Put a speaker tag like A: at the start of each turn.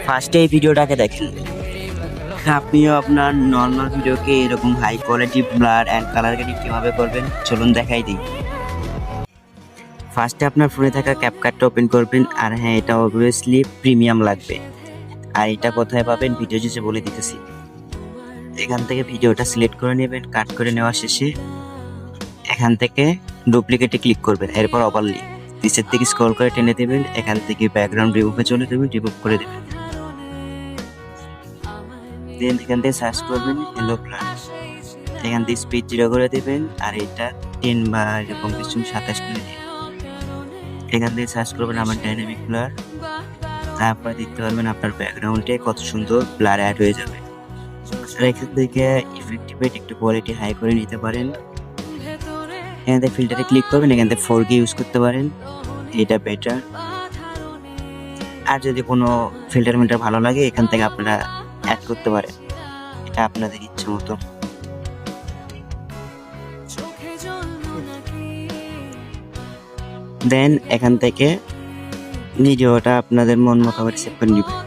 A: ফার্স্টে এই ভিডিওটাকে দেখেন, আপনিও আপনার নর্মাল ভিডিওকে এরকম high quality blur and colour grading কীভাবে করবেন চলুন দেখাই দিই। ফার্স্টে আপনার ফোনে থাকা ক্যাপকাটটা ওপেন করবেন, আর হ্যাঁ, এটা অবভিয়াসলি প্রিমিয়াম লাগবে। আর এটা কোথায় পাবেন ভিডিও শেষে বলে দিতেছি। এখান থেকে ভিডিওটা সিলেক্ট করে নেবেন। কাট করে নেওয়া শেষে এখান থেকে ডুপ্লিকেটে ক্লিক করবেন, এরপর ওভারলি নিচের থেকে স্ক্রল করে টেনে দেবেন। এখান থেকে ব্যাকগ্রাউন্ড রিমুভে চলে যাবেন, রিমুভ করে দেবেন। দেন এখান থেকে সার্চ করবেন হ্যালো ব্লার, এখান থেকে স্পিড 0 করে দেবেন, আর এটা 10 বা এরকম কিছু 27 করে দিন। এখান থেকে সার্চ করবেন আমার ডাইনামিক ব্লার, তারপরে দেখতে পারবেন আপনার ব্যাকগ্রাউন্ডে কত সুন্দর ব্লার অ্যাড হয়ে যাবে। আর এখান থেকে ইফেক্টিভ একটু কোয়ালিটি হাই করে নিতে পারেন। এখান থেকে ফিল্টারে ক্লিক করবেন, এখান থেকে 4K ইউজ করতে পারেন, এটা বেটার। আর যদি কোনো ফিল্টার মিল্টার ভালো লাগে এখান থেকে আপনারা অ্যাড করতে পারেন, এটা আপনাদের ইচ্ছে মতো। দেন এখান থেকে ভিডিওটা আপনাদের মন মতো করে সেভ করে নেবেন।